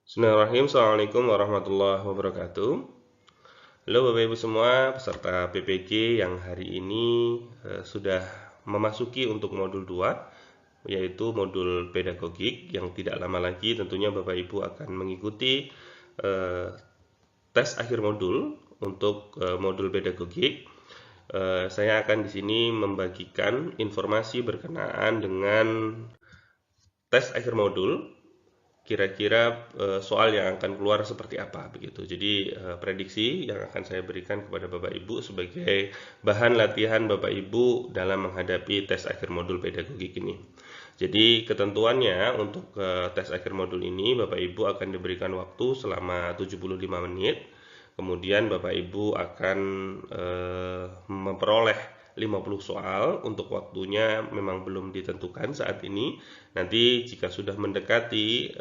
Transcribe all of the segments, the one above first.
Bismillahirrahmanirrahim. Assalamualaikum warahmatullahi wabarakatuh. Halo Bapak Ibu semua, peserta PPG yang hari ini sudah memasuki untuk modul 2, yaitu modul pedagogik, yang tidak lama lagi tentunya Bapak Ibu akan mengikuti tes akhir modul untuk modul pedagogik. Saya akan di sini membagikan informasi berkenaan dengan tes akhir modul. Kira-kira soal yang akan keluar seperti apa begitu. Jadi prediksi yang akan saya berikan kepada Bapak Ibu sebagai bahan latihan Bapak Ibu dalam menghadapi tes akhir modul pedagogik ini. Jadi ketentuannya untuk tes akhir modul ini Bapak Ibu akan diberikan waktu selama 75 menit. Kemudian Bapak Ibu akan memperoleh 50 soal. Untuk waktunya memang belum ditentukan saat ini. Nanti jika sudah mendekati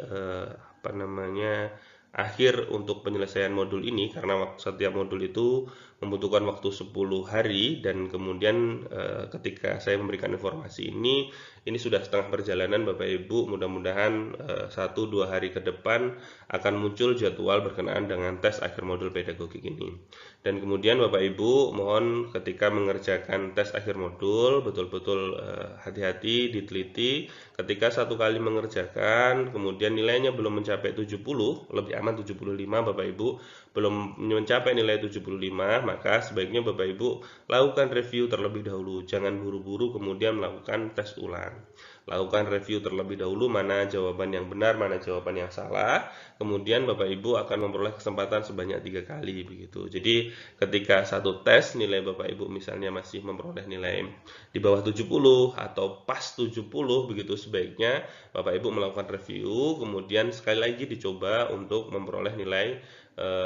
akhir untuk penyelesaian modul ini, karena setiap modul itu membutuhkan waktu 10 hari, dan kemudian ketika saya memberikan informasi ini sudah setengah perjalanan Bapak Ibu. Mudah-mudahan 1-2 hari ke depan akan muncul jadwal berkenaan dengan tes akhir modul pedagogik ini. Dan kemudian Bapak Ibu mohon ketika mengerjakan tes akhir modul betul-betul hati-hati, diteliti. Ketika satu kali mengerjakan kemudian nilainya belum mencapai 70, lebih aman 75, Bapak Ibu belum mencapai nilai 75, maka sebaiknya Bapak Ibu lakukan review terlebih dahulu. Jangan buru-buru kemudian melakukan tes ulang. Lakukan review terlebih dahulu, mana jawaban yang benar, mana jawaban yang salah. Kemudian Bapak Ibu akan memperoleh kesempatan sebanyak 3 kali begitu. Jadi ketika satu tes nilai Bapak Ibu misalnya masih memperoleh nilai di bawah 70 atau pas 70 begitu, sebaiknya Bapak Ibu melakukan review, kemudian sekali lagi dicoba untuk memperoleh nilai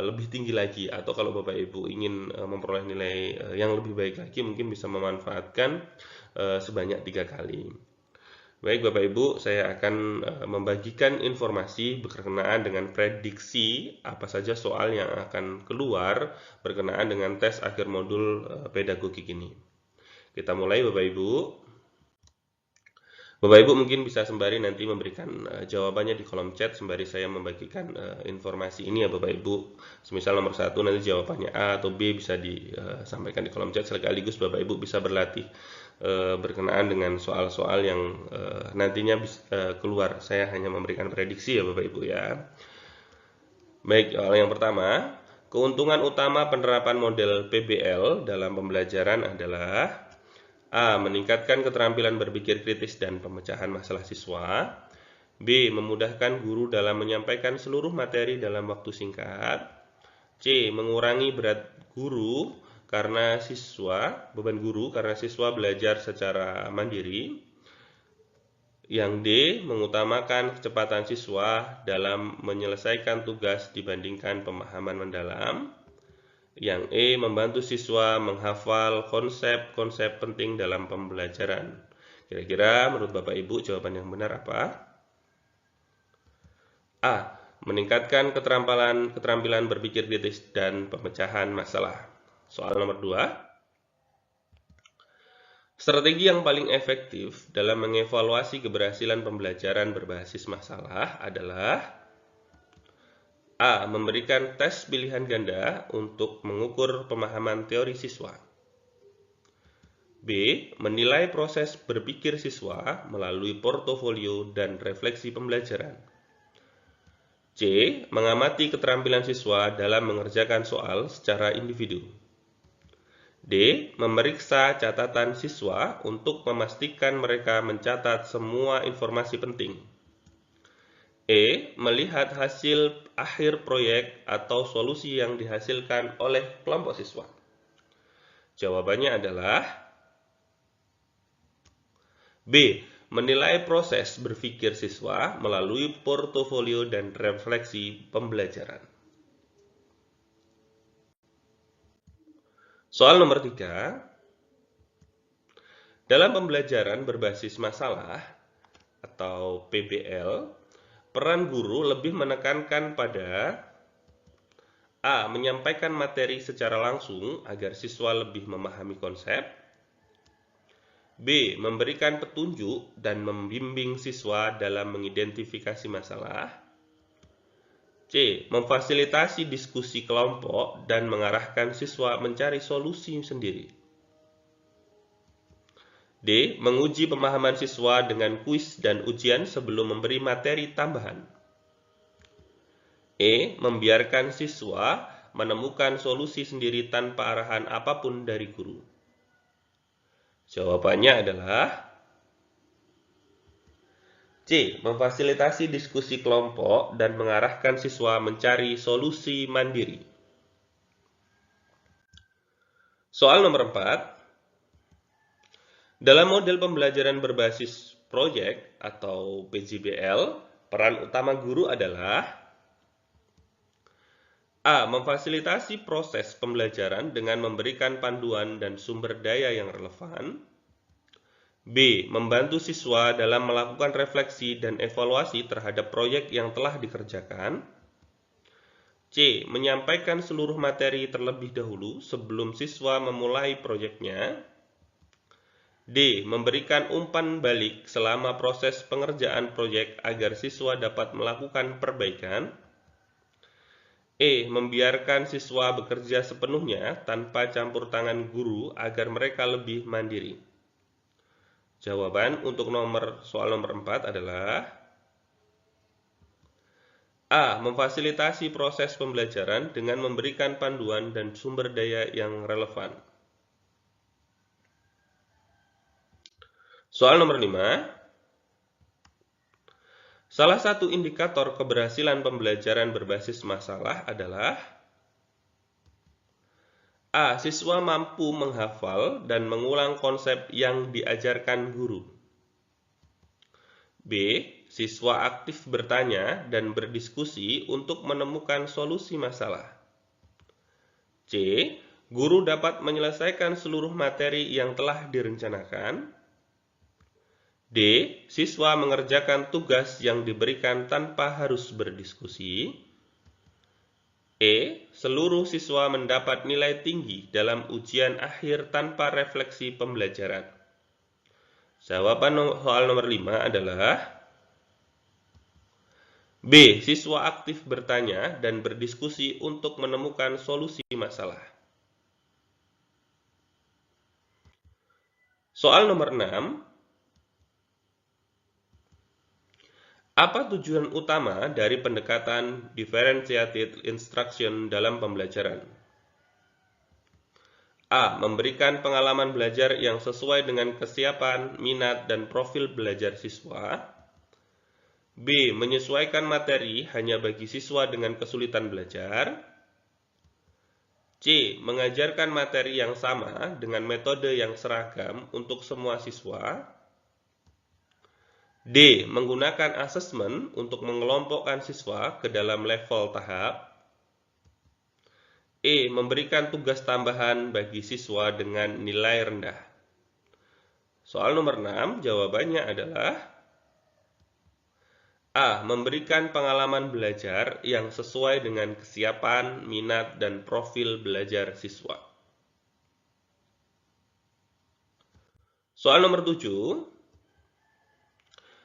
lebih tinggi lagi. Atau kalau Bapak Ibu ingin memperoleh nilai yang lebih baik lagi, mungkin bisa memanfaatkan sebanyak 3 kali. Baik Bapak Ibu, saya akan membagikan informasi berkenaan dengan prediksi apa saja soal yang akan keluar berkenaan dengan tes akhir modul pedagogik ini. Kita mulai Bapak Ibu. Bapak Ibu mungkin bisa sembari nanti memberikan jawabannya di kolom chat sembari saya membagikan informasi ini ya Bapak Ibu. Semisal nomor 1 nanti jawabannya A atau B bisa disampaikan di kolom chat, sekaligus Bapak Ibu bisa berlatih berkenaan dengan soal-soal yang nantinya keluar. Saya hanya memberikan prediksi ya Bapak Ibu ya. Baik, soal yang pertama, keuntungan utama penerapan model PBL dalam pembelajaran adalah A. Meningkatkan keterampilan berpikir kritis dan pemecahan masalah siswa. B. Memudahkan guru dalam menyampaikan seluruh materi dalam waktu singkat. C. Mengurangi beban guru karena siswa belajar secara mandiri. Yang D. Mengutamakan kecepatan siswa dalam menyelesaikan tugas dibandingkan pemahaman mendalam. Yang E. Membantu siswa menghafal konsep-konsep penting dalam pembelajaran. Kira-kira menurut Bapak Ibu jawaban yang benar apa? A. Meningkatkan keterampilan berpikir kritis dan pemecahan masalah. Soal nomor 2. Strategi yang paling efektif dalam mengevaluasi keberhasilan pembelajaran berbasis masalah adalah A. Memberikan tes pilihan ganda untuk mengukur pemahaman teori siswa. B. Menilai proses berpikir siswa melalui portofolio dan refleksi pembelajaran. C. Mengamati keterampilan siswa dalam mengerjakan soal secara individu. D. Memeriksa catatan siswa untuk memastikan mereka mencatat semua informasi penting. E. Melihat hasil akhir proyek atau solusi yang dihasilkan oleh kelompok siswa. Jawabannya adalah B. Menilai proses berpikir siswa melalui portofolio dan refleksi pembelajaran. Soal nomor 3. Dalam pembelajaran berbasis masalah atau PBL, peran guru lebih menekankan pada A. Menyampaikan materi secara langsung agar siswa lebih memahami konsep. B. Memberikan petunjuk dan membimbing siswa dalam mengidentifikasi masalah. C. Memfasilitasi diskusi kelompok dan mengarahkan siswa mencari solusi sendiri. D. Menguji pemahaman siswa dengan kuis dan ujian sebelum memberi materi tambahan. E. Membiarkan siswa menemukan solusi sendiri tanpa arahan apapun dari guru. Jawabannya adalah C. Memfasilitasi diskusi kelompok dan mengarahkan siswa mencari solusi mandiri. Soal nomor 4. Dalam model pembelajaran berbasis proyek atau PJBL, peran utama guru adalah A. Memfasilitasi proses pembelajaran dengan memberikan panduan dan sumber daya yang relevan. B. Membantu siswa dalam melakukan refleksi dan evaluasi terhadap proyek yang telah dikerjakan. C. Menyampaikan seluruh materi terlebih dahulu sebelum siswa memulai proyeknya. D. Memberikan umpan balik selama proses pengerjaan proyek agar siswa dapat melakukan perbaikan. E. Membiarkan siswa bekerja sepenuhnya tanpa campur tangan guru agar mereka lebih mandiri. Jawaban untuk soal nomor 4 adalah A. Memfasilitasi proses pembelajaran dengan memberikan panduan dan sumber daya yang relevan. Soal nomor 5. Salah satu indikator keberhasilan pembelajaran berbasis masalah adalah A. Siswa mampu menghafal dan mengulang konsep yang diajarkan guru. B. Siswa aktif bertanya dan berdiskusi untuk menemukan solusi masalah. C. Guru dapat menyelesaikan seluruh materi yang telah direncanakan. D. Siswa mengerjakan tugas yang diberikan tanpa harus berdiskusi. E. Seluruh siswa mendapat nilai tinggi dalam ujian akhir tanpa refleksi pembelajaran. Jawaban soal nomor 5 adalah B. Siswa aktif bertanya dan berdiskusi untuk menemukan solusi masalah. Soal nomor 6. Apa tujuan utama dari pendekatan differentiated instruction dalam pembelajaran? A. Memberikan pengalaman belajar yang sesuai dengan kesiapan, minat, dan profil belajar siswa. B. Menyesuaikan materi hanya bagi siswa dengan kesulitan belajar. C. Mengajarkan materi yang sama dengan metode yang seragam untuk semua siswa. D. Menggunakan asesmen untuk mengelompokkan siswa ke dalam level tahap. E. Memberikan tugas tambahan bagi siswa dengan nilai rendah. Soal nomor 6, jawabannya adalah A. Memberikan pengalaman belajar yang sesuai dengan kesiapan, minat, dan profil belajar siswa. Soal nomor 7.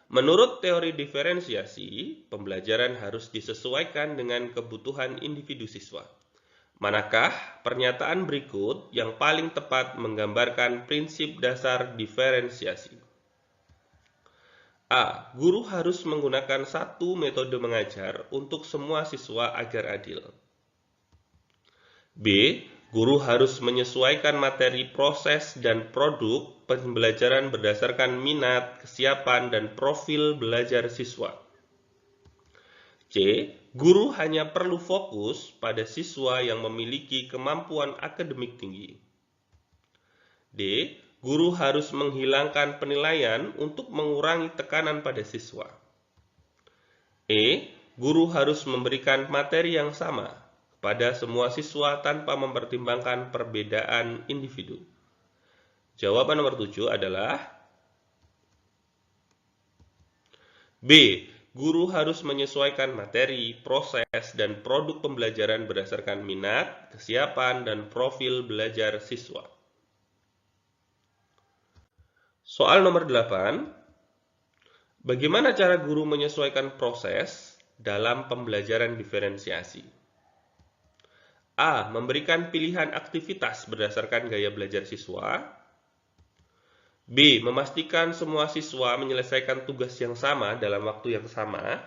Menurut teori diferensiasi, pembelajaran harus disesuaikan dengan kebutuhan individu siswa. Manakah pernyataan berikut yang paling tepat menggambarkan prinsip dasar diferensiasi? A. Guru harus menggunakan satu metode mengajar untuk semua siswa agar adil. B. Guru harus menyesuaikan materi, proses, dan produk pembelajaran berdasarkan minat, kesiapan, dan profil belajar siswa. C. Guru hanya perlu fokus pada siswa yang memiliki kemampuan akademik tinggi. D. Guru harus menghilangkan penilaian untuk mengurangi tekanan pada siswa. E. Guru harus memberikan materi yang sama pada semua siswa tanpa mempertimbangkan perbedaan individu. Jawaban nomor 7 adalah B. Guru harus menyesuaikan materi, proses, dan produk pembelajaran berdasarkan minat, kesiapan, dan profil belajar siswa. Soal nomor 8. Bagaimana cara guru menyesuaikan proses, dalam pembelajaran diferensiasi? A. Memberikan pilihan aktivitas berdasarkan gaya belajar siswa. B. Memastikan semua siswa menyelesaikan tugas yang sama dalam waktu yang sama.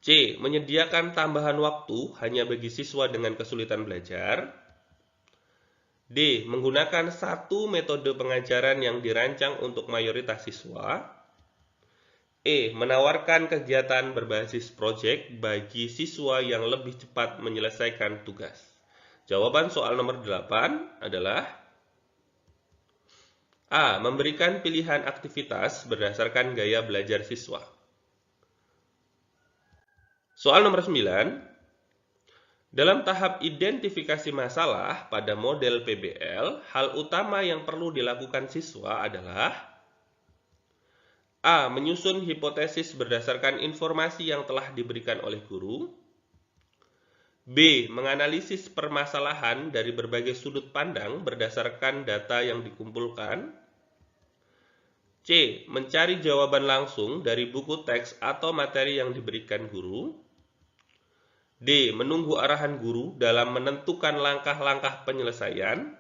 C. Menyediakan tambahan waktu hanya bagi siswa dengan kesulitan belajar. D. Menggunakan satu metode pengajaran yang dirancang untuk mayoritas siswa. E. Menawarkan kegiatan berbasis proyek bagi siswa yang lebih cepat menyelesaikan tugas. Jawaban soal nomor 8 adalah A. Memberikan pilihan aktivitas berdasarkan gaya belajar siswa. Soal nomor 9. Dalam tahap identifikasi masalah pada model PBL, hal utama yang perlu dilakukan siswa adalah A. Menyusun hipotesis berdasarkan informasi yang telah diberikan oleh guru. B. Menganalisis permasalahan dari berbagai sudut pandang berdasarkan data yang dikumpulkan. C. Mencari jawaban langsung dari buku teks atau materi yang diberikan guru. D. Menunggu arahan guru dalam menentukan langkah-langkah penyelesaian.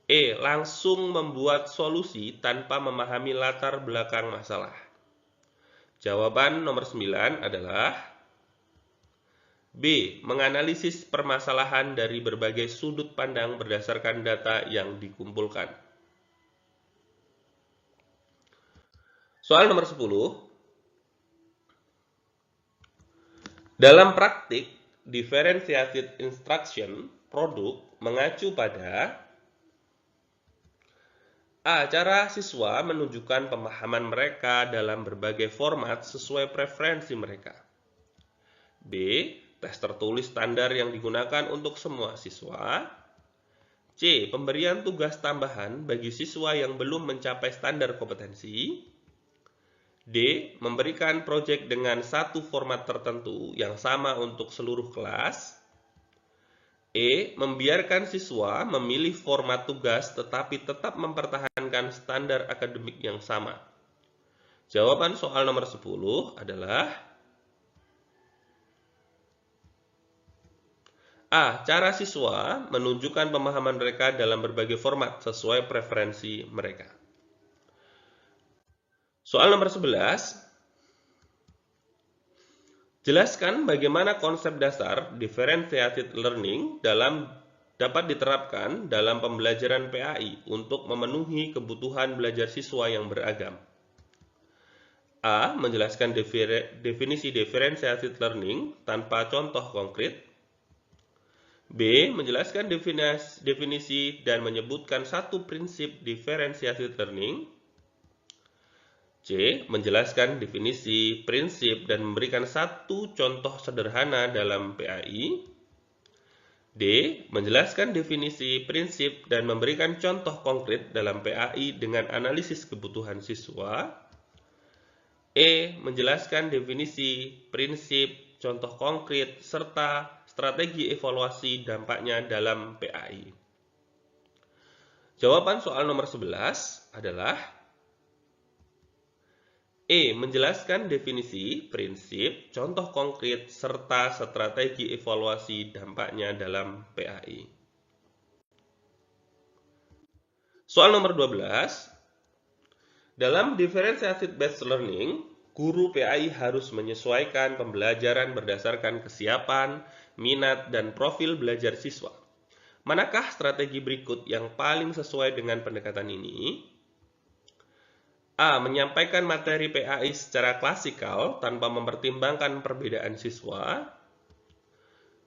E. Langsung membuat solusi tanpa memahami latar belakang masalah. Jawaban nomor 9 adalah B. Menganalisis permasalahan dari berbagai sudut pandang berdasarkan data yang dikumpulkan. Soal nomor 10. Dalam praktik, differentiated instruction produk mengacu pada A. Cara siswa menunjukkan pemahaman mereka dalam berbagai format sesuai preferensi mereka. B. Tes tertulis standar yang digunakan untuk semua siswa. C. Pemberian tugas tambahan bagi siswa yang belum mencapai standar kompetensi. D. Memberikan proyek dengan satu format tertentu yang sama untuk seluruh kelas. E. Membiarkan siswa memilih format tugas tetapi tetap mempertahankan standar akademik yang sama. Jawaban soal nomor 10 adalah A. Cara siswa menunjukkan pemahaman mereka dalam berbagai format sesuai preferensi mereka. Soal nomor 11. Jelaskan bagaimana konsep dasar differentiated learning dapat diterapkan dalam pembelajaran PAI untuk memenuhi kebutuhan belajar siswa yang beragam. A. Menjelaskan definisi differentiated learning tanpa contoh konkret. B. Menjelaskan definisi dan menyebutkan satu prinsip differentiated learning. C. Menjelaskan definisi, prinsip, dan memberikan satu contoh sederhana dalam PAI. D. Menjelaskan definisi, prinsip, dan memberikan contoh konkret dalam PAI dengan analisis kebutuhan siswa. E. Menjelaskan definisi, prinsip, contoh konkret, serta strategi evaluasi dampaknya dalam PAI. Jawaban soal nomor 11 adalah E. Menjelaskan definisi, prinsip, contoh konkret, serta strategi evaluasi dampaknya dalam PAI. Soal nomor 12. Dalam differentiated based learning, guru PAI harus menyesuaikan pembelajaran berdasarkan kesiapan, minat, dan profil belajar siswa. Manakah strategi berikut yang paling sesuai dengan pendekatan ini? A. Menyampaikan materi PAI secara klasikal tanpa mempertimbangkan perbedaan siswa.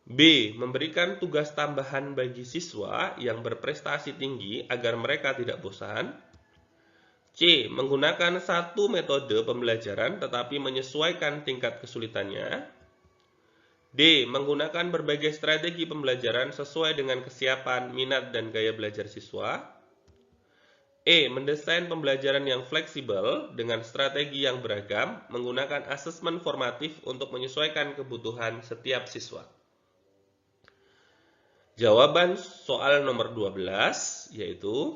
B. Memberikan tugas tambahan bagi siswa yang berprestasi tinggi agar mereka tidak bosan. C. Menggunakan satu metode pembelajaran tetapi menyesuaikan tingkat kesulitannya. D. Menggunakan berbagai strategi pembelajaran sesuai dengan kesiapan, minat, dan gaya belajar siswa. E. Mendesain pembelajaran yang fleksibel dengan strategi yang beragam, menggunakan asesmen formatif untuk menyesuaikan kebutuhan setiap siswa. Jawaban soal nomor 12 yaitu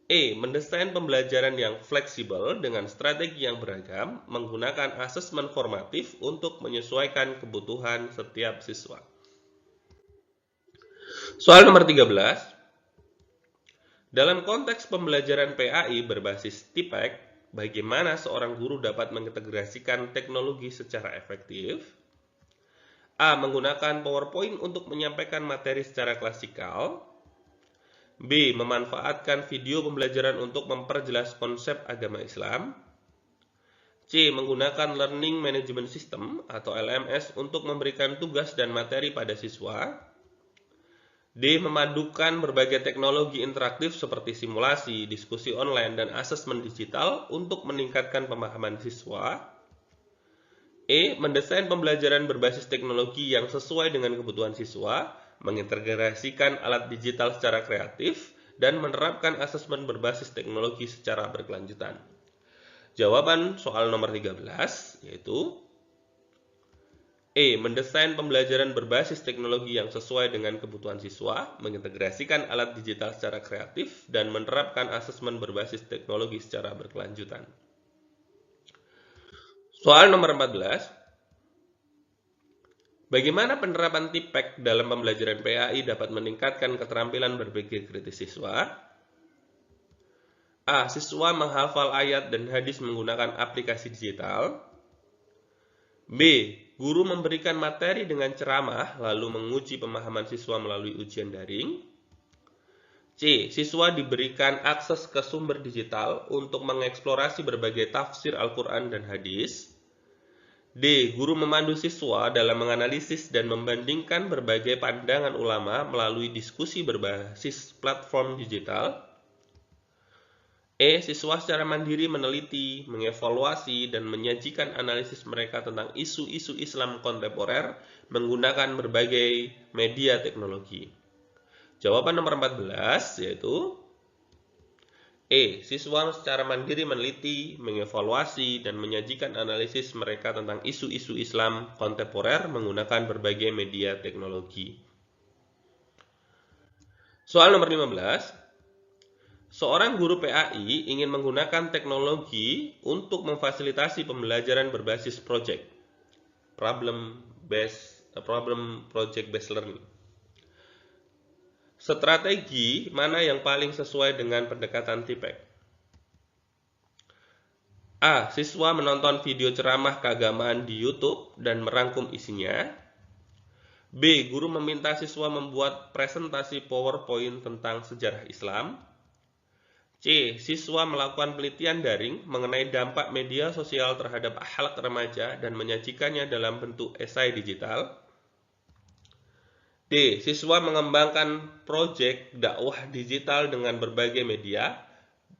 Mendesain pembelajaran yang fleksibel dengan strategi yang beragam, menggunakan asesmen formatif untuk menyesuaikan kebutuhan setiap siswa. Soal nomor 13. Dalam konteks pembelajaran PAI berbasis TIPEC, bagaimana seorang guru dapat mengintegrasikan teknologi secara efektif? A. Menggunakan PowerPoint untuk menyampaikan materi secara klasikal. B. Memanfaatkan video pembelajaran untuk memperjelas konsep agama Islam. C. Menggunakan Learning Management System atau LMS untuk memberikan tugas dan materi pada siswa. D. Memadukan berbagai teknologi interaktif seperti simulasi, diskusi online, dan asesmen digital untuk meningkatkan pemahaman siswa. Mendesain pembelajaran berbasis teknologi yang sesuai dengan kebutuhan siswa, mengintegrasikan alat digital secara kreatif, dan menerapkan asesmen berbasis teknologi secara berkelanjutan. Jawaban soal nomor 13 yaitu mendesain pembelajaran berbasis teknologi yang sesuai dengan kebutuhan siswa, mengintegrasikan alat digital secara kreatif, dan menerapkan asesmen berbasis teknologi secara berkelanjutan. Soal nomor 14. Bagaimana penerapan TIPEC dalam pembelajaran PAI dapat meningkatkan keterampilan berpikir kritis siswa? A. Siswa menghafal ayat dan hadis menggunakan aplikasi digital. B. Guru memberikan materi dengan ceramah lalu menguji pemahaman siswa melalui ujian daring. C. Siswa diberikan akses ke sumber digital untuk mengeksplorasi berbagai tafsir Al-Quran dan hadis. D. Guru memandu siswa dalam menganalisis dan membandingkan berbagai pandangan ulama melalui diskusi berbasis platform digital. Siswa secara mandiri meneliti, mengevaluasi, dan menyajikan analisis mereka tentang isu-isu Islam kontemporer menggunakan berbagai media teknologi. Jawaban nomor 14 yaitu Siswa secara mandiri meneliti, mengevaluasi, dan menyajikan analisis mereka tentang isu-isu Islam kontemporer menggunakan berbagai media teknologi. Soal nomor 15. Seorang guru PAI ingin menggunakan teknologi untuk memfasilitasi pembelajaran berbasis problem project based learning. Strategi mana yang paling sesuai dengan pendekatan TIPEC? A. Siswa menonton video ceramah keagamaan di YouTube dan merangkum isinya. B. Guru meminta siswa membuat presentasi PowerPoint tentang sejarah Islam. C. Siswa melakukan penelitian daring mengenai dampak media sosial terhadap akhlak remaja dan menyajikannya dalam bentuk esai digital. D. Siswa mengembangkan proyek dakwah digital dengan berbagai media,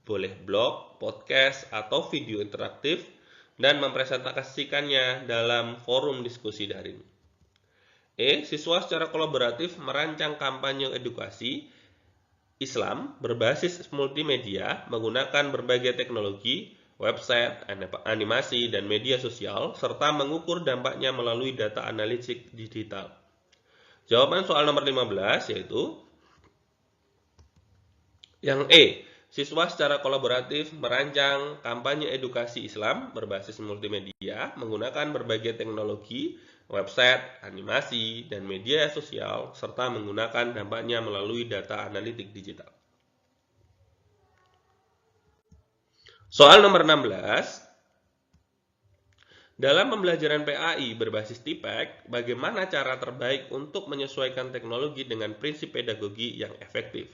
boleh blog, podcast, atau video interaktif, dan mempresentasikannya dalam forum diskusi daring. Siswa secara kolaboratif merancang kampanye edukasi Islam berbasis multimedia menggunakan berbagai teknologi, website, animasi, dan media sosial, serta mengukur dampaknya melalui data analitik digital. Jawaban soal nomor 15 yaitu yang Siswa secara kolaboratif merancang kampanye edukasi Islam berbasis multimedia menggunakan berbagai teknologi, website, animasi, dan media sosial, serta menggunakan dampaknya melalui data analitik digital. Soal nomor 16. Dalam pembelajaran PAI berbasis TIPEC, bagaimana cara terbaik untuk menyesuaikan teknologi dengan prinsip pedagogi yang efektif?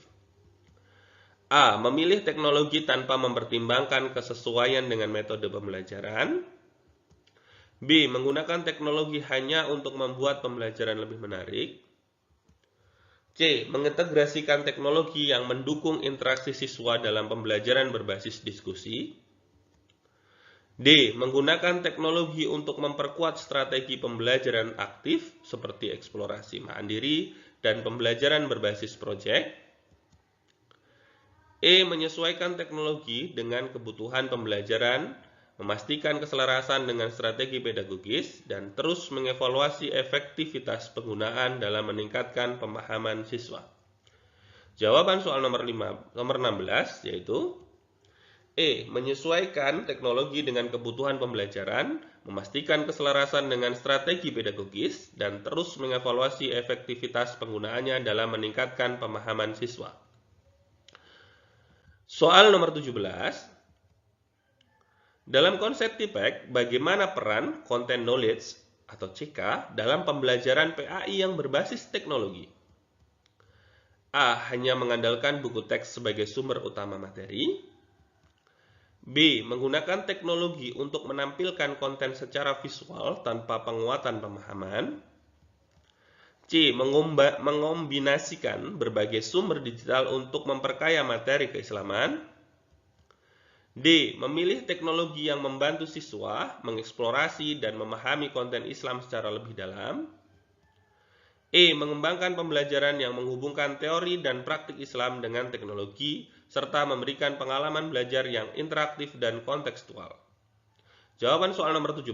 A. Memilih teknologi tanpa mempertimbangkan kesesuaian dengan metode pembelajaran. B. Menggunakan teknologi hanya untuk membuat pembelajaran lebih menarik. C. Mengintegrasikan teknologi yang mendukung interaksi siswa dalam pembelajaran berbasis diskusi. D. Menggunakan teknologi untuk memperkuat strategi pembelajaran aktif seperti eksplorasi mandiri dan pembelajaran berbasis proyek. Menyesuaikan teknologi dengan kebutuhan pembelajaran, memastikan keselarasan dengan strategi pedagogis, dan terus mengevaluasi efektivitas penggunaan dalam meningkatkan pemahaman siswa. Jawaban soal nomor 16 yaitu E. Menyesuaikan teknologi dengan kebutuhan pembelajaran, memastikan keselarasan dengan strategi pedagogis, dan terus mengevaluasi efektivitas penggunaannya dalam meningkatkan pemahaman siswa. Soal nomor 17. Dalam konsep TPEC, bagaimana peran Content Knowledge atau CK dalam pembelajaran PAI yang berbasis teknologi? A. Hanya mengandalkan buku teks sebagai sumber utama materi. B. Menggunakan teknologi untuk menampilkan konten secara visual tanpa penguatan pemahaman. C. Mengombinasikan berbagai sumber digital untuk memperkaya materi keislaman. D. Memilih teknologi yang membantu siswa mengeksplorasi dan memahami konten Islam secara lebih dalam. E. Mengembangkan pembelajaran yang menghubungkan teori dan praktik Islam dengan teknologi, serta memberikan pengalaman belajar yang interaktif dan kontekstual. Jawaban soal nomor 17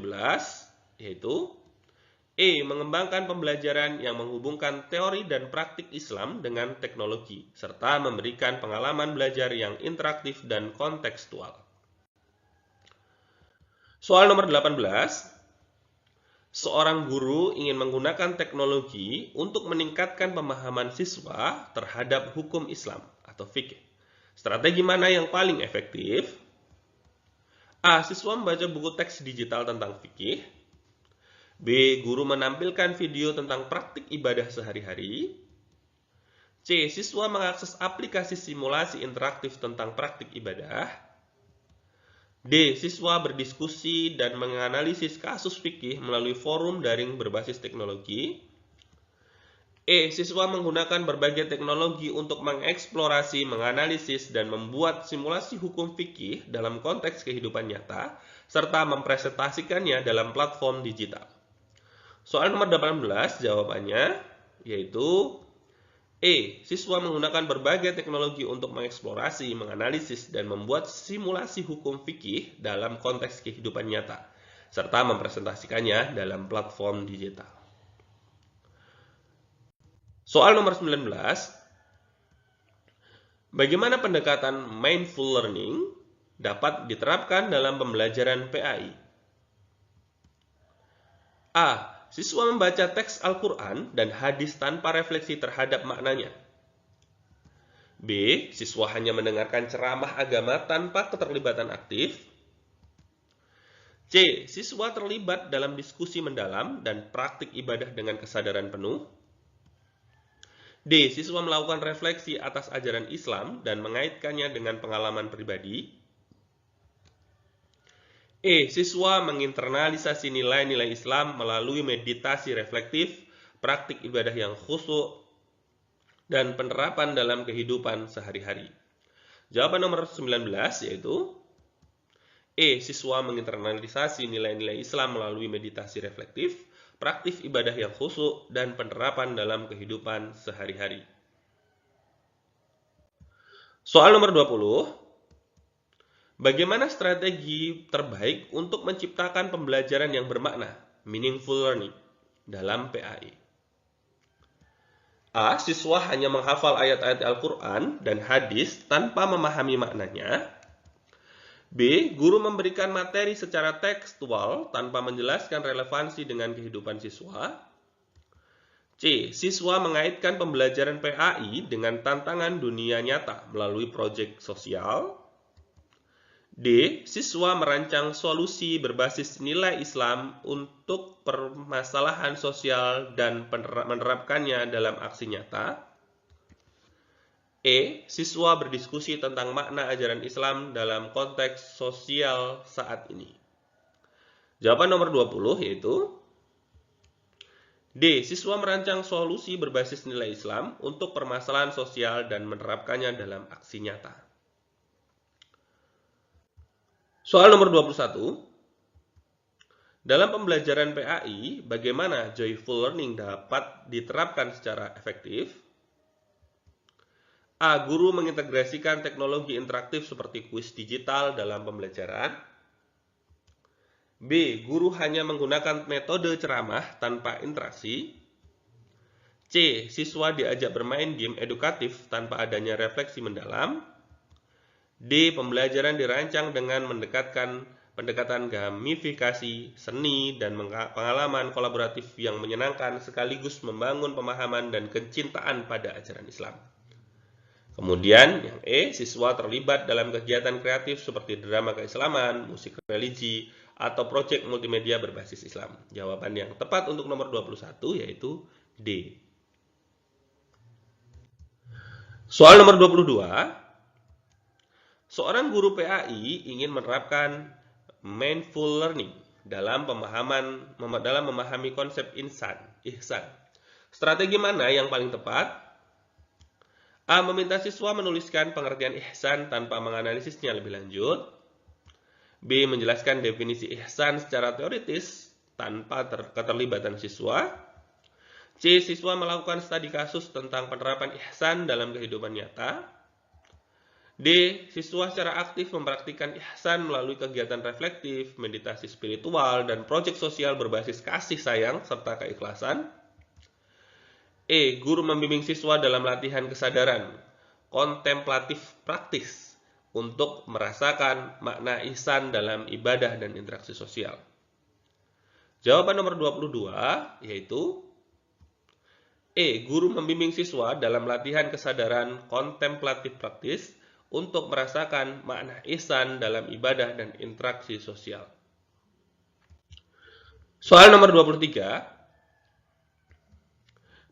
yaitu E. Mengembangkan pembelajaran yang menghubungkan teori dan praktik Islam dengan teknologi, serta memberikan pengalaman belajar yang interaktif dan kontekstual. Soal nomor 18. Seorang guru ingin menggunakan teknologi untuk meningkatkan pemahaman siswa terhadap hukum Islam atau fikih. Strategi mana yang paling efektif? A. Siswa membaca buku teks digital tentang fikih. B. Guru menampilkan video tentang praktik ibadah sehari-hari. C. Siswa mengakses aplikasi simulasi interaktif tentang praktik ibadah. D. Siswa berdiskusi dan menganalisis kasus fikih melalui forum daring berbasis teknologi. E. Siswa menggunakan berbagai teknologi untuk mengeksplorasi, menganalisis, dan membuat simulasi hukum fikih dalam konteks kehidupan nyata, serta mempresentasikannya dalam platform digital. Soal nomor 18 jawabannya yaitu E. Siswa menggunakan berbagai teknologi untuk mengeksplorasi, menganalisis, dan membuat simulasi hukum fikih dalam konteks kehidupan nyata, serta mempresentasikannya dalam platform digital. Soal nomor 19. Bagaimana pendekatan mindful learning dapat diterapkan dalam pembelajaran PAI? A. Siswa membaca teks Al-Quran dan hadis tanpa refleksi terhadap maknanya. B. Siswa hanya mendengarkan ceramah agama tanpa keterlibatan aktif. C. Siswa terlibat dalam diskusi mendalam dan praktik ibadah dengan kesadaran penuh. D. Siswa melakukan refleksi atas ajaran Islam dan mengaitkannya dengan pengalaman pribadi. E. Siswa menginternalisasi nilai-nilai Islam melalui meditasi reflektif, praktik ibadah yang khusyuk, dan penerapan dalam kehidupan sehari-hari. Jawaban nomor 19 yaitu E. Siswa menginternalisasi nilai-nilai Islam melalui meditasi reflektif, praktik ibadah yang khusyuk, dan penerapan dalam kehidupan sehari-hari. Soal nomor 20. Bagaimana strategi terbaik untuk menciptakan pembelajaran yang bermakna, meaningful learning, dalam PAI? A. Siswa hanya menghafal ayat-ayat Al-Quran dan hadis tanpa memahami maknanya. B. Guru memberikan materi secara tekstual tanpa menjelaskan relevansi dengan kehidupan siswa. C. Siswa mengaitkan pembelajaran PAI dengan tantangan dunia nyata melalui proyek sosial. D. Siswa merancang solusi berbasis nilai Islam untuk permasalahan sosial dan menerapkannya dalam aksi nyata. E. Siswa berdiskusi tentang makna ajaran Islam dalam konteks sosial saat ini. Jawaban nomor 20 yaitu D. Siswa merancang solusi berbasis nilai Islam untuk permasalahan sosial dan menerapkannya dalam aksi nyata. Soal nomor 21. Dalam pembelajaran PAI, bagaimana joyful learning dapat diterapkan secara efektif? A. Guru mengintegrasikan teknologi interaktif seperti kuis digital dalam pembelajaran. B. Guru hanya menggunakan metode ceramah tanpa interaksi. C. Siswa diajak bermain game edukatif tanpa adanya refleksi mendalam. D. Pembelajaran dirancang dengan pendekatan gamifikasi, seni, dan pengalaman kolaboratif yang menyenangkan sekaligus membangun pemahaman dan kecintaan pada ajaran Islam. Kemudian yang E, siswa terlibat dalam kegiatan kreatif seperti drama keislaman, musik religi, atau proyek multimedia berbasis Islam. Jawaban yang tepat untuk nomor 21 yaitu D. Soal nomor 22. Seorang guru PAI ingin menerapkan mindful learning dalam memahami konsep ihsan. Strategi mana yang paling tepat? A. Meminta siswa menuliskan pengertian ihsan tanpa menganalisisnya lebih lanjut. B. Menjelaskan definisi ihsan secara teoritis tanpa keterlibatan siswa. C. Siswa melakukan studi kasus tentang penerapan ihsan dalam kehidupan nyata. D. Siswa secara aktif mempraktikkan ihsan melalui kegiatan reflektif, meditasi spiritual, dan proyek sosial berbasis kasih sayang serta keikhlasan. E. Guru membimbing siswa dalam latihan kesadaran kontemplatif praktis untuk merasakan makna ihsan dalam ibadah dan interaksi sosial. Jawaban nomor 22 yaitu E. Guru membimbing siswa dalam latihan kesadaran kontemplatif praktis untuk merasakan makna ihsan dalam ibadah dan interaksi sosial. Soal nomor 23.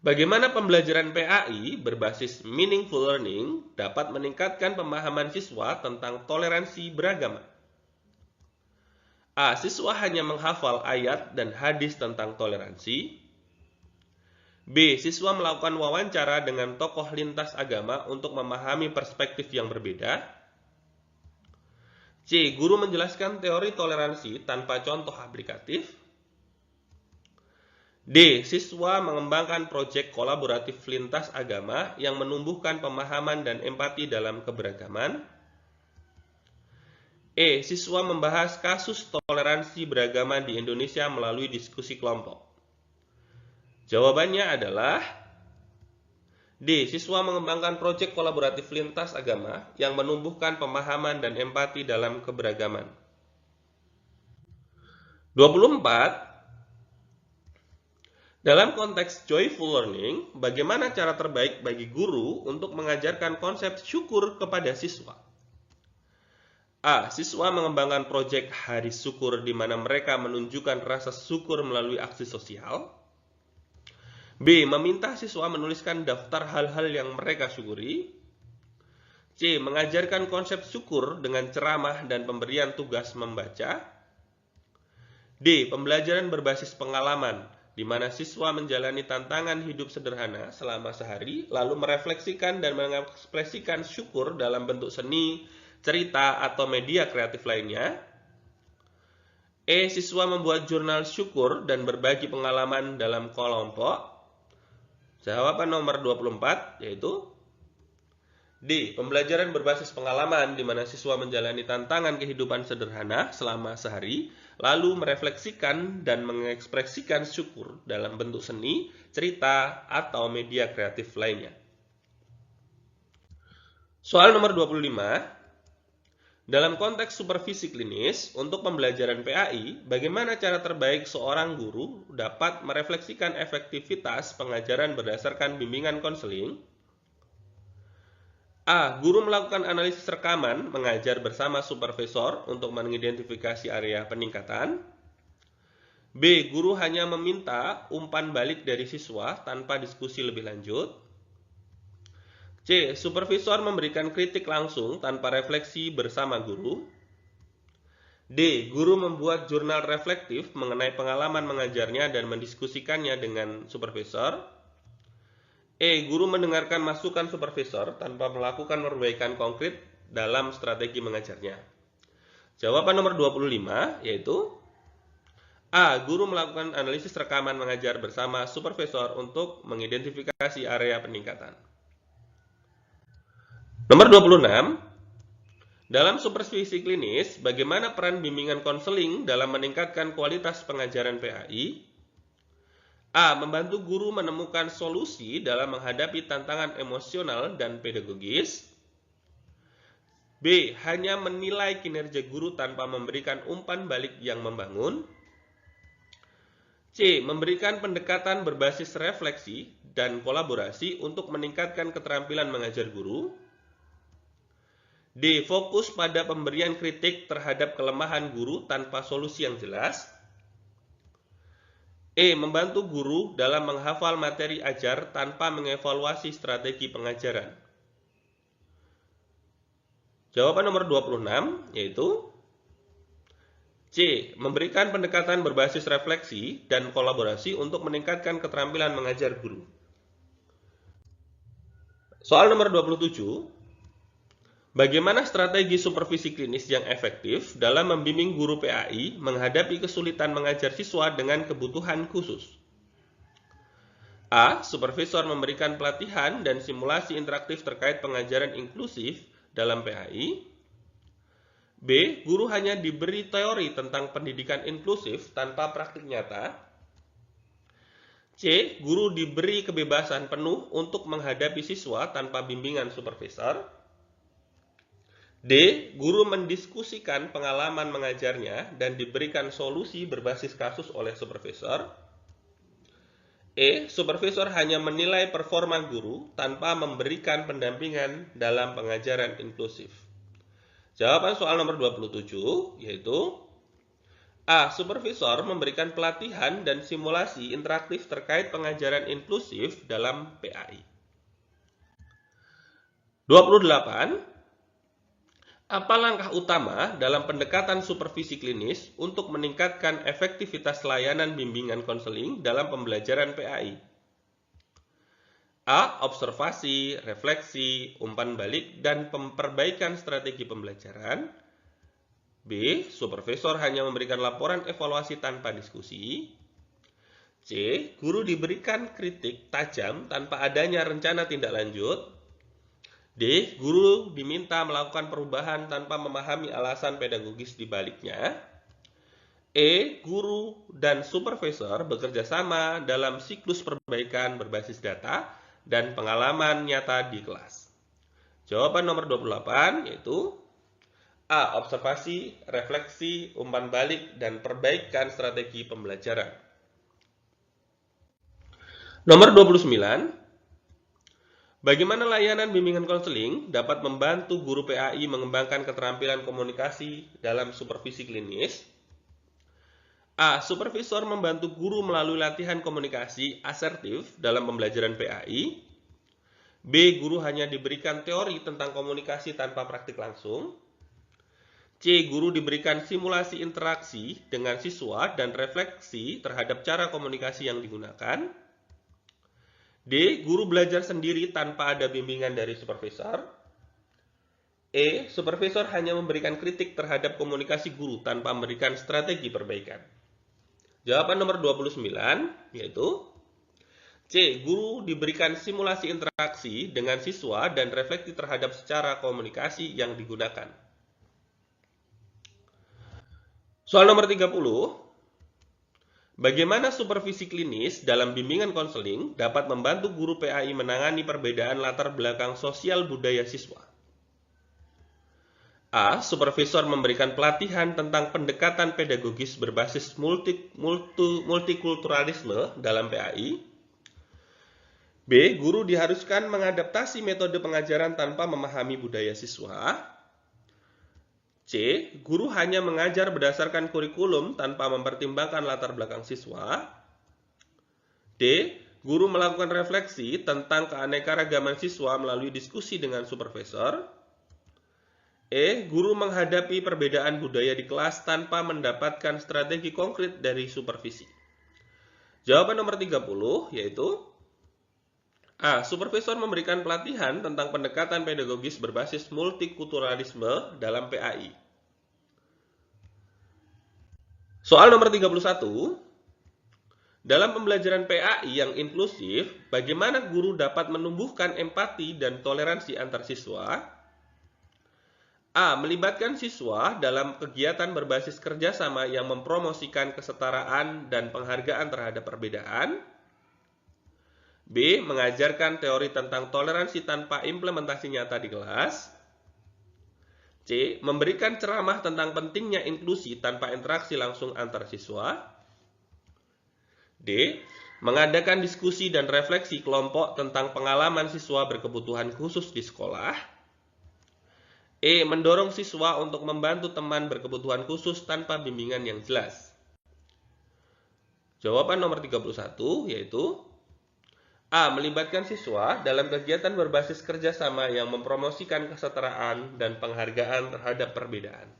Bagaimana pembelajaran PAI berbasis meaningful learning dapat meningkatkan pemahaman siswa tentang toleransi beragama? A. Siswa hanya menghafal ayat dan hadis tentang toleransi. B. Siswa melakukan wawancara dengan tokoh lintas agama untuk memahami perspektif yang berbeda. C. Guru menjelaskan teori toleransi tanpa contoh aplikatif. D. Siswa mengembangkan proyek kolaboratif lintas agama yang menumbuhkan pemahaman dan empati dalam keberagaman. E. Siswa membahas kasus toleransi beragama di Indonesia melalui diskusi kelompok. Jawabannya adalah D. Siswa mengembangkan proyek kolaboratif lintas agama yang menumbuhkan pemahaman dan empati dalam keberagaman. 24. Dalam konteks joyful learning, bagaimana cara terbaik bagi guru untuk mengajarkan konsep syukur kepada siswa? A. Siswa mengembangkan proyek hari syukur di mana mereka menunjukkan rasa syukur melalui aksi sosial. B. Meminta siswa menuliskan daftar hal-hal yang mereka syukuri. C. Mengajarkan konsep syukur dengan ceramah dan pemberian tugas membaca. D. Pembelajaran berbasis pengalaman, di mana siswa menjalani tantangan hidup sederhana selama sehari, lalu merefleksikan dan mengekspresikan syukur dalam bentuk seni, cerita, atau media kreatif lainnya. E. Siswa membuat jurnal syukur dan berbagi pengalaman dalam kelompok. Jawaban nomor 24 yaitu D. Pembelajaran berbasis pengalaman di mana siswa menjalani tantangan kehidupan sederhana selama sehari, lalu merefleksikan dan mengekspresikan syukur dalam bentuk seni, cerita, atau media kreatif lainnya. Soal nomor 25. Dalam konteks supervisi klinis, untuk pembelajaran PAI, bagaimana cara terbaik seorang guru dapat merefleksikan efektivitas pengajaran berdasarkan bimbingan konseling? A. Guru melakukan analisis rekaman mengajar bersama supervisor untuk mengidentifikasi area peningkatan. B. Guru hanya meminta umpan balik dari siswa tanpa diskusi lebih lanjut. C. Supervisor memberikan kritik langsung tanpa refleksi bersama guru. D. Guru membuat jurnal reflektif mengenai pengalaman mengajarnya dan mendiskusikannya dengan supervisor. E. Guru mendengarkan masukan supervisor tanpa melakukan perbaikan konkret dalam strategi mengajarnya. Jawaban nomor 25 yaitu A. Guru melakukan analisis rekaman mengajar bersama supervisor untuk mengidentifikasi area peningkatan. Nomor 26. Dalam supervisi klinis, bagaimana peran bimbingan konseling dalam meningkatkan kualitas pengajaran PAI? A. Membantu guru menemukan solusi dalam menghadapi tantangan emosional dan pedagogis. B. Hanya menilai kinerja guru tanpa memberikan umpan balik yang membangun. C. Memberikan pendekatan berbasis refleksi dan kolaborasi untuk meningkatkan keterampilan mengajar guru. D. Fokus pada pemberian kritik terhadap kelemahan guru tanpa solusi yang jelas. E. Membantu guru dalam menghafal materi ajar tanpa mengevaluasi strategi pengajaran. Jawaban nomor 26 yaitu C. Memberikan pendekatan berbasis refleksi dan kolaborasi untuk meningkatkan keterampilan mengajar guru. Soal nomor 27. Bagaimana strategi supervisi klinis yang efektif dalam membimbing guru PAI menghadapi kesulitan mengajar siswa dengan kebutuhan khusus? A. Supervisor memberikan pelatihan dan simulasi interaktif terkait pengajaran inklusif dalam PAI. B. Guru hanya diberi teori tentang pendidikan inklusif tanpa praktik nyata. C. Guru diberi kebebasan penuh untuk menghadapi siswa tanpa bimbingan supervisor. D. Guru mendiskusikan pengalaman mengajarnya dan diberikan solusi berbasis kasus oleh supervisor. E. Supervisor hanya menilai performa guru tanpa memberikan pendampingan dalam pengajaran inklusif. Jawaban soal nomor 27 yaitu A. Supervisor memberikan pelatihan dan simulasi interaktif terkait pengajaran inklusif dalam PAI. 28. Apa langkah utama dalam pendekatan supervisi klinis untuk meningkatkan efektivitas layanan bimbingan konseling dalam pembelajaran PAI? A. Observasi, refleksi, umpan balik, dan perbaikan strategi pembelajaran. B. Supervisor hanya memberikan laporan evaluasi tanpa diskusi. C. Guru diberikan kritik tajam tanpa adanya rencana tindak lanjut. D. Guru diminta melakukan perubahan tanpa memahami alasan pedagogis di baliknya. E. Guru dan supervisor bekerja sama dalam siklus perbaikan berbasis data dan pengalaman nyata di kelas. Jawaban nomor 28 yaitu A. Observasi, refleksi, umpan balik, dan perbaikan strategi pembelajaran. Nomor 29. Bagaimana layanan bimbingan konseling dapat membantu guru PAI mengembangkan keterampilan komunikasi dalam supervisi klinis? A. Supervisor membantu guru melalui latihan komunikasi asertif dalam pembelajaran PAI. B. Guru hanya diberikan teori tentang komunikasi tanpa praktik langsung. C. Guru diberikan simulasi interaksi dengan siswa dan refleksi terhadap cara komunikasi yang digunakan. D. Guru belajar sendiri tanpa ada bimbingan dari supervisor. E. Supervisor hanya memberikan kritik terhadap komunikasi guru tanpa memberikan strategi perbaikan. Jawaban nomor 29 yaitu C. Guru diberikan simulasi interaksi dengan siswa dan refleksi terhadap cara komunikasi yang digunakan. Soal nomor 30. Bagaimana supervisi klinis dalam bimbingan konseling dapat membantu guru PAI menangani perbedaan latar belakang sosial budaya siswa? A. Supervisor memberikan pelatihan tentang pendekatan pedagogis berbasis multikulturalisme dalam PAI. B. Guru diharuskan mengadaptasi metode pengajaran tanpa memahami budaya siswa. C. Guru hanya mengajar berdasarkan kurikulum tanpa mempertimbangkan latar belakang siswa. D. Guru melakukan refleksi tentang keanekaragaman siswa melalui diskusi dengan supervisor. E. Guru menghadapi perbedaan budaya di kelas tanpa mendapatkan strategi konkret dari supervisi. Jawaban nomor 30 yaitu A. Supervisor memberikan pelatihan tentang pendekatan pedagogis berbasis multikulturalisme dalam PAI. Soal nomor 31. Dalam pembelajaran PAI yang inklusif, bagaimana guru dapat menumbuhkan empati dan toleransi antar siswa? A. Melibatkan siswa dalam kegiatan berbasis kerjasama yang mempromosikan kesetaraan dan penghargaan terhadap perbedaan. B. Mengajarkan teori tentang toleransi tanpa implementasi nyata di kelas. C. Memberikan ceramah tentang pentingnya inklusi tanpa interaksi langsung antar siswa. D. Mengadakan diskusi dan refleksi kelompok tentang pengalaman siswa berkebutuhan khusus di sekolah. E. Mendorong siswa untuk membantu teman berkebutuhan khusus tanpa bimbingan yang jelas. Jawaban nomor 31 yaitu A. Melibatkan siswa dalam kegiatan berbasis kerjasama yang mempromosikan kesetaraan dan penghargaan terhadap perbedaan.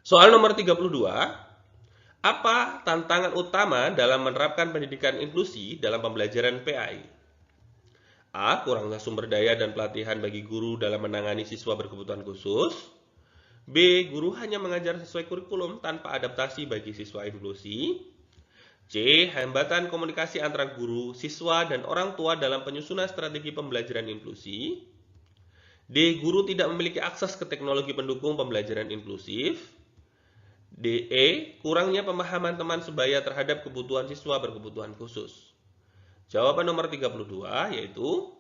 Soal nomor 32. Apa tantangan utama dalam menerapkan pendidikan inklusi dalam pembelajaran PAI? A. Kurangnya sumber daya dan pelatihan bagi guru dalam menangani siswa berkebutuhan khusus. B. Guru hanya mengajar sesuai kurikulum tanpa adaptasi bagi siswa inklusi. C. Hambatan komunikasi antara guru, siswa, dan orang tua dalam penyusunan strategi pembelajaran inklusi. D. Guru tidak memiliki akses ke teknologi pendukung pembelajaran inklusif. D. Kurangnya pemahaman teman sebaya terhadap kebutuhan siswa berkebutuhan khusus. Jawaban nomor 32 yaitu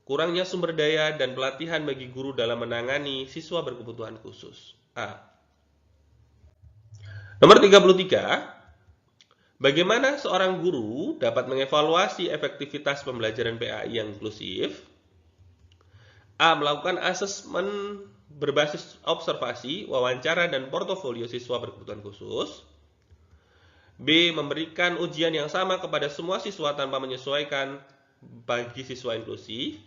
kurangnya sumber daya dan pelatihan bagi guru dalam menangani siswa berkebutuhan khusus. A. Nomor 33. Bagaimana seorang guru dapat mengevaluasi efektivitas pembelajaran PAI yang inklusif? A. Melakukan asesmen berbasis observasi, wawancara, dan portofolio siswa berkebutuhan khusus. B. Memberikan ujian yang sama kepada semua siswa tanpa menyesuaikan bagi siswa inklusif.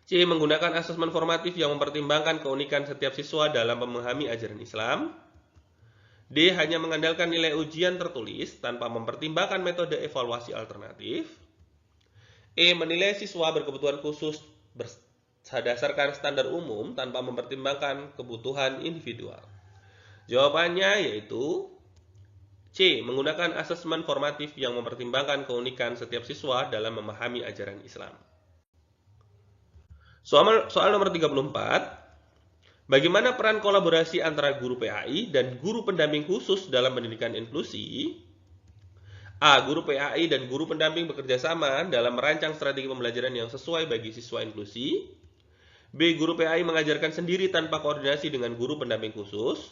C. Menggunakan asesmen formatif yang mempertimbangkan keunikan setiap siswa dalam memahami ajaran Islam. D. Hanya mengandalkan nilai ujian tertulis tanpa mempertimbangkan metode evaluasi alternatif. E. Menilai siswa berkebutuhan khusus berdasarkan standar umum tanpa mempertimbangkan kebutuhan individual. Jawabannya yaitu C. Menggunakan asesmen formatif yang mempertimbangkan keunikan setiap siswa dalam memahami ajaran Islam. Soal nomor 34. Bagaimana peran kolaborasi antara guru PAI dan guru pendamping khusus dalam pendidikan inklusi? A. Guru PAI dan guru pendamping bekerja sama dalam merancang strategi pembelajaran yang sesuai bagi siswa inklusi. B. Guru PAI mengajarkan sendiri tanpa koordinasi dengan guru pendamping khusus.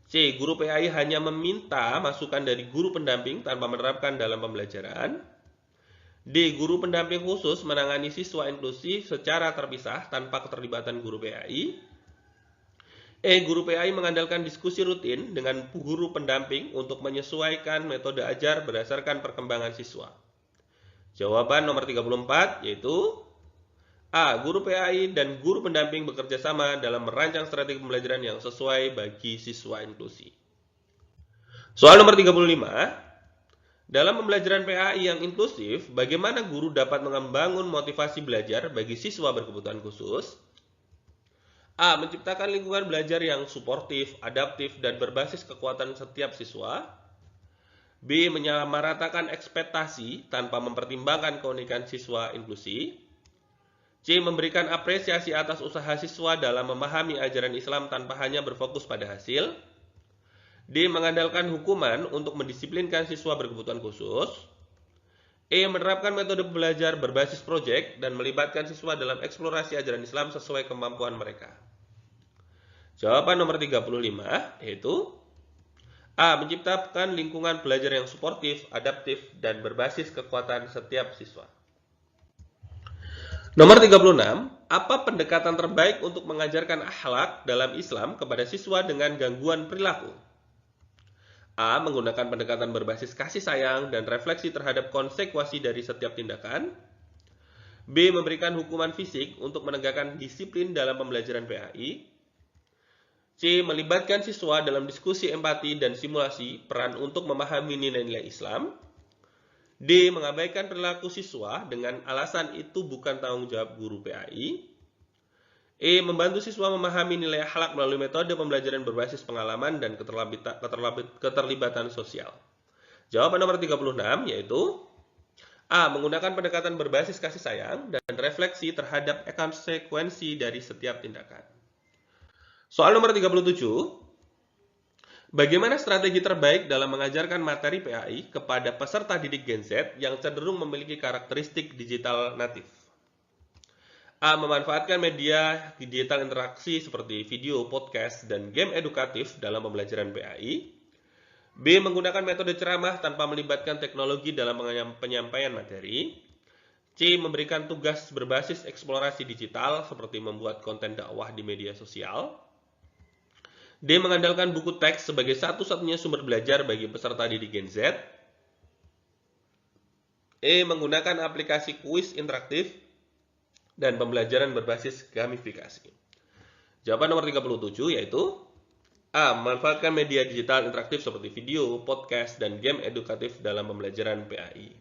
C. Guru PAI hanya meminta masukan dari guru pendamping tanpa menerapkan dalam pembelajaran. D. Guru pendamping khusus menangani siswa inklusif secara terpisah tanpa keterlibatan guru PAI. E. Guru PAI mengandalkan diskusi rutin dengan guru pendamping untuk menyesuaikan metode ajar berdasarkan perkembangan siswa. Jawaban nomor 34 yaitu A. Guru PAI dan guru pendamping bekerja sama dalam merancang strategi pembelajaran yang sesuai bagi siswa inklusi. Soal nomor 35. Dalam pembelajaran PAI yang inklusif, bagaimana guru dapat membangun motivasi belajar bagi siswa berkebutuhan khusus? A. Menciptakan lingkungan belajar yang suportif, adaptif, dan berbasis kekuatan setiap siswa. B. Menyamaratakan ekspektasi tanpa mempertimbangkan keunikan siswa inklusi. C. Memberikan apresiasi atas usaha siswa dalam memahami ajaran Islam tanpa hanya berfokus pada hasil. D. Mengandalkan hukuman untuk mendisiplinkan siswa berkebutuhan khusus. E. Menerapkan metode belajar berbasis proyek dan melibatkan siswa dalam eksplorasi ajaran Islam sesuai kemampuan mereka. Jawaban nomor 35 yaitu A. Menciptakan lingkungan belajar yang suportif, adaptif, dan berbasis kekuatan setiap siswa. Nomor 36. Apa pendekatan terbaik untuk mengajarkan akhlak dalam Islam kepada siswa dengan gangguan perilaku? A. Menggunakan pendekatan berbasis kasih sayang dan refleksi terhadap konsekuensi dari setiap tindakan. B. Memberikan hukuman fisik untuk menegakkan disiplin dalam pembelajaran PAI. C. Melibatkan siswa dalam diskusi empati dan simulasi peran untuk memahami nilai-nilai Islam. D. Mengabaikan perilaku siswa dengan alasan itu bukan tanggung jawab guru PAI. E. Membantu siswa memahami nilai akhlak melalui metode pembelajaran berbasis pengalaman dan keterlibatan sosial. Jawaban nomor 36 yaitu A. Menggunakan pendekatan berbasis kasih sayang dan refleksi terhadap konsekuensi dari setiap tindakan. Soal nomor 37. Bagaimana strategi terbaik dalam mengajarkan materi PAI kepada peserta didik Gen Z yang cenderung memiliki karakteristik digital natif? A. Memanfaatkan media digital interaksi seperti video, podcast, dan game edukatif dalam pembelajaran PAI. B. Menggunakan metode ceramah tanpa melibatkan teknologi dalam penyampaian materi. C. Memberikan tugas berbasis eksplorasi digital seperti membuat konten dakwah di media sosial. D. Mengandalkan buku teks sebagai satu-satunya sumber belajar bagi peserta didik Gen Z. E. Menggunakan aplikasi kuis interaktif dan pembelajaran berbasis gamifikasi. Jawaban nomor 37 yaitu A. Memanfaatkan media digital interaktif seperti video, podcast, dan game edukatif dalam pembelajaran PAI.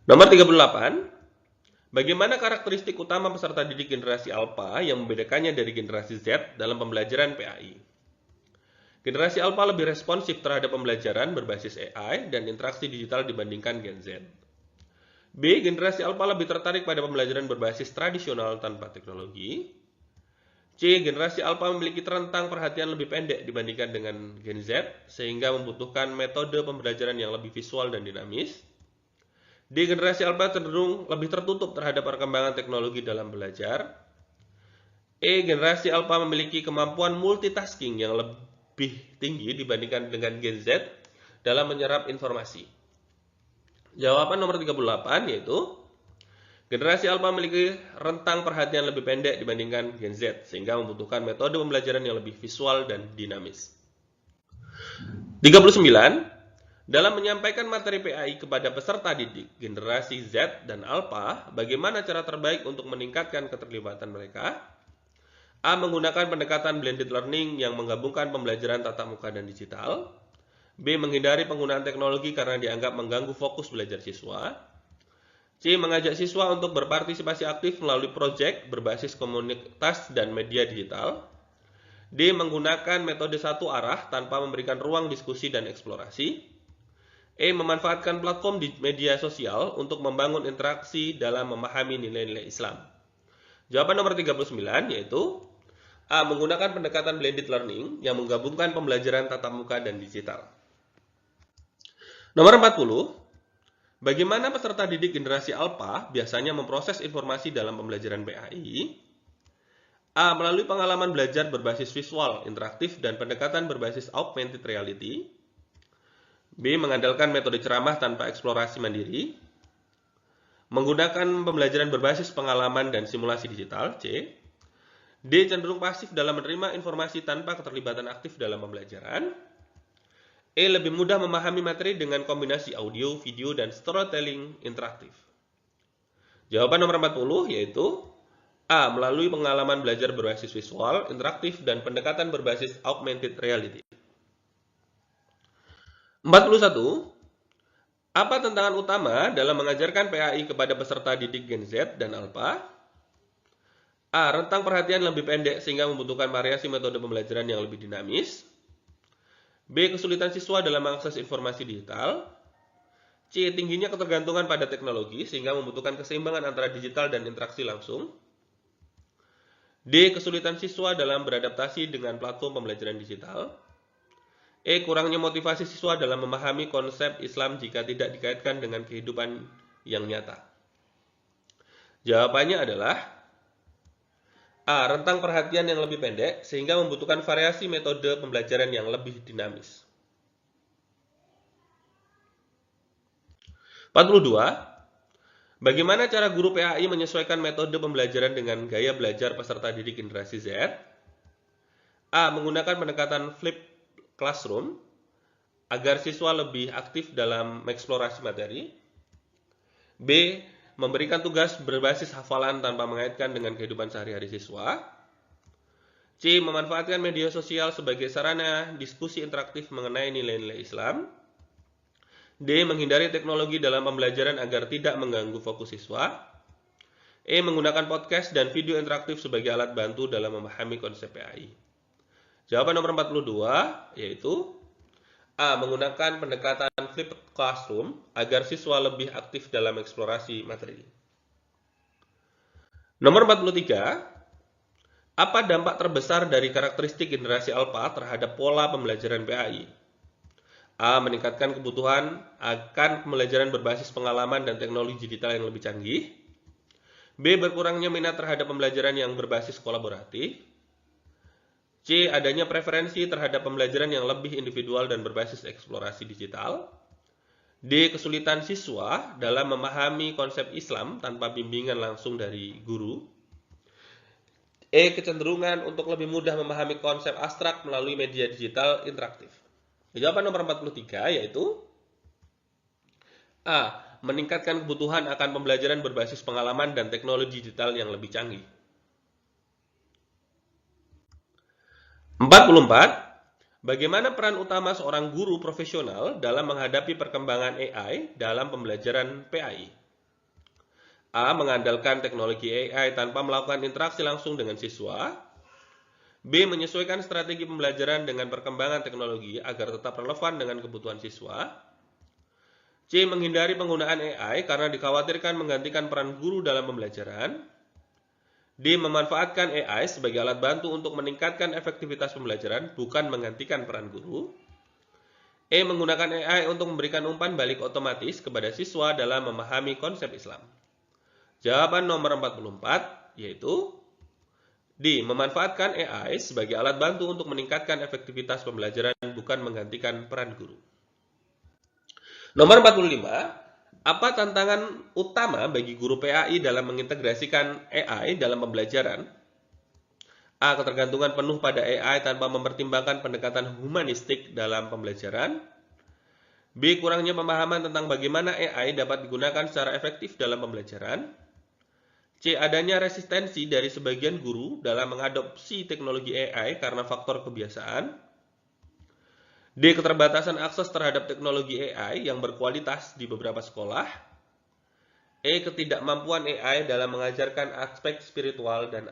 Nomor 38. Bagaimana karakteristik utama peserta didik generasi Alpha yang membedakannya dari generasi Z dalam pembelajaran PAI? Generasi Alpha lebih responsif terhadap pembelajaran berbasis AI dan interaksi digital dibandingkan Gen Z. B. Generasi Alpha lebih tertarik pada pembelajaran berbasis tradisional tanpa teknologi. C. Generasi Alpha memiliki rentang perhatian lebih pendek dibandingkan dengan Gen Z, sehingga membutuhkan metode pembelajaran yang lebih visual dan dinamis. D. Generasi Alpha cenderung lebih tertutup terhadap perkembangan teknologi dalam belajar. E. Generasi Alpha memiliki kemampuan multitasking yang lebih tinggi dibandingkan dengan Gen Z dalam menyerap informasi. Jawaban nomor 38 yaitu generasi Alpha memiliki rentang perhatian lebih pendek dibandingkan Gen Z, sehingga membutuhkan metode pembelajaran yang lebih visual dan dinamis. 39. Dalam menyampaikan materi PAI kepada peserta didik generasi Z dan Alpha, bagaimana cara terbaik untuk meningkatkan keterlibatan mereka? A. Menggunakan pendekatan blended learning yang menggabungkan pembelajaran tatap muka dan digital. B. Menghindari penggunaan teknologi karena dianggap mengganggu fokus belajar siswa. C. Mengajak siswa untuk berpartisipasi aktif melalui proyek berbasis komunitas dan media digital. D. Menggunakan metode satu arah tanpa memberikan ruang diskusi dan eksplorasi. E. Memanfaatkan platform di media sosial untuk membangun interaksi dalam memahami nilai-nilai Islam. Jawaban nomor 39 yaitu A. Menggunakan pendekatan blended learning yang menggabungkan pembelajaran tatap muka dan digital. Nomor 40. Bagaimana peserta didik generasi Alpha biasanya memproses informasi dalam pembelajaran PAI? A. Melalui pengalaman belajar berbasis visual, interaktif, dan pendekatan berbasis augmented reality. B. Mengandalkan metode ceramah tanpa eksplorasi mandiri. Menggunakan pembelajaran berbasis pengalaman dan simulasi digital. C. D. Cenderung pasif dalam menerima informasi tanpa keterlibatan aktif dalam pembelajaran. E. Lebih mudah memahami materi dengan kombinasi audio, video, dan storytelling interaktif. Jawaban nomor 40 yaitu A. Melalui pengalaman belajar berbasis visual, interaktif, dan pendekatan berbasis augmented reality. 41. Apa tantangan utama dalam mengajarkan PAI kepada peserta didik Gen Z dan Alpha? A. Rentang perhatian lebih pendek sehingga membutuhkan variasi metode pembelajaran yang lebih dinamis. B. Kesulitan siswa dalam mengakses informasi digital. C. Tingginya ketergantungan pada teknologi sehingga membutuhkan keseimbangan antara digital dan interaksi langsung. D. Kesulitan siswa dalam beradaptasi dengan platform pembelajaran digital. E. Kurangnya motivasi siswa dalam memahami konsep Islam jika tidak dikaitkan dengan kehidupan yang nyata. Jawabannya adalah A. Rentang perhatian yang lebih pendek sehingga membutuhkan variasi metode pembelajaran yang lebih dinamis. 42. Bagaimana cara guru PAI menyesuaikan metode pembelajaran dengan gaya belajar peserta didik generasi Z? A. Menggunakan pendekatan flip classroom agar siswa lebih aktif dalam mengeksplorasi materi. B. Memberikan tugas berbasis hafalan tanpa mengaitkan dengan kehidupan sehari-hari siswa. C. Memanfaatkan media sosial sebagai sarana diskusi interaktif mengenai nilai-nilai Islam. D. Menghindari teknologi dalam pembelajaran agar tidak mengganggu fokus siswa. E. Menggunakan podcast dan video interaktif sebagai alat bantu dalam memahami konsep PAI. Jawaban nomor 42 yaitu A. Menggunakan pendekatan flipped classroom agar siswa lebih aktif dalam eksplorasi materi. Nomor 43. Apa dampak terbesar dari karakteristik generasi alpha terhadap pola pembelajaran PAI? A. Meningkatkan kebutuhan akan pembelajaran berbasis pengalaman dan teknologi digital yang lebih canggih. B. Berkurangnya minat terhadap pembelajaran yang berbasis kolaboratif. C. Adanya preferensi terhadap pembelajaran yang lebih individual dan berbasis eksplorasi digital. D. Kesulitan siswa dalam memahami konsep Islam tanpa bimbingan langsung dari guru. E. Kecenderungan untuk lebih mudah memahami konsep abstrak melalui media digital interaktif. Jawaban nomor 43 yaitu A. Meningkatkan kebutuhan akan pembelajaran berbasis pengalaman dan teknologi digital yang lebih canggih. 44. Bagaimana peran utama seorang guru profesional dalam menghadapi perkembangan AI dalam pembelajaran PAI? A. Mengandalkan teknologi AI tanpa melakukan interaksi langsung dengan siswa. B. Menyesuaikan strategi pembelajaran dengan perkembangan teknologi agar tetap relevan dengan kebutuhan siswa. C. Menghindari penggunaan AI karena dikhawatirkan menggantikan peran guru dalam pembelajaran. D. Memanfaatkan AI sebagai alat bantu untuk meningkatkan efektivitas pembelajaran, bukan menggantikan peran guru. E. Menggunakan AI untuk memberikan umpan balik otomatis kepada siswa dalam memahami konsep Islam. Jawaban nomor 44 yaitu D. Memanfaatkan AI sebagai alat bantu untuk meningkatkan efektivitas pembelajaran, bukan menggantikan peran guru. Nomor 45. Apa tantangan utama bagi guru PAI dalam mengintegrasikan AI dalam pembelajaran? A. Ketergantungan penuh pada AI tanpa mempertimbangkan pendekatan humanistik dalam pembelajaran. B. Kurangnya pemahaman tentang bagaimana AI dapat digunakan secara efektif dalam pembelajaran. C. Adanya resistensi dari sebagian guru dalam mengadopsi teknologi AI karena faktor kebiasaan. D. Keterbatasan akses terhadap teknologi AI yang berkualitas di beberapa sekolah. E. Ketidakmampuan AI dalam mengajarkan aspek spiritual dan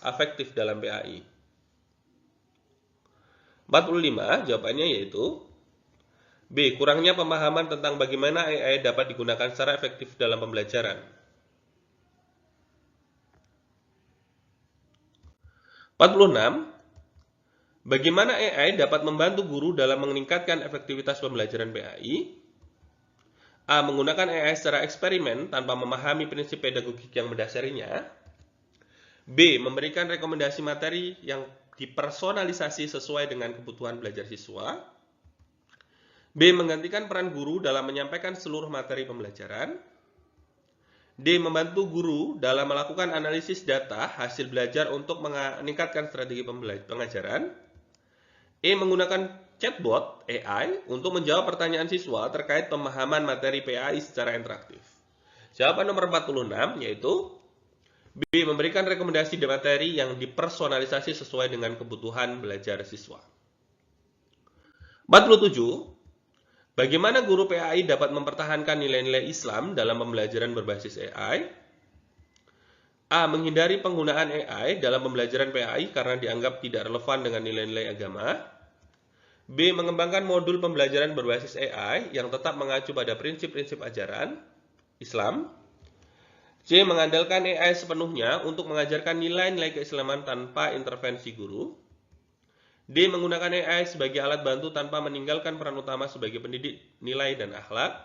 afektif dalam PAI. 45. Jawabannya yaitu B. Kurangnya pemahaman tentang bagaimana AI dapat digunakan secara efektif dalam pembelajaran. 46. Bagaimana AI dapat membantu guru dalam meningkatkan efektivitas pembelajaran PAI? A. Menggunakan AI secara eksperimen tanpa memahami prinsip pedagogik yang mendasarinya. B. Memberikan rekomendasi materi yang dipersonalisasi sesuai dengan kebutuhan belajar siswa. B. Menggantikan peran guru dalam menyampaikan seluruh materi pembelajaran. D. Membantu guru dalam melakukan analisis data hasil belajar untuk meningkatkan strategi pengajaran. E. Menggunakan chatbot AI untuk menjawab pertanyaan siswa terkait pemahaman materi PAI secara interaktif. Jawaban nomor 46 yaitu B. Memberikan rekomendasi materi yang dipersonalisasi sesuai dengan kebutuhan belajar siswa. 47. Bagaimana guru PAI dapat mempertahankan nilai-nilai Islam dalam pembelajaran berbasis AI? A. Menghindari penggunaan AI dalam pembelajaran PAI karena dianggap tidak relevan dengan nilai-nilai agama. B. Mengembangkan modul pembelajaran berbasis AI yang tetap mengacu pada prinsip-prinsip ajaran Islam. C. Mengandalkan AI sepenuhnya untuk mengajarkan nilai-nilai keislaman tanpa intervensi guru. D. Menggunakan AI sebagai alat bantu tanpa meninggalkan peran utama sebagai pendidik nilai dan akhlak.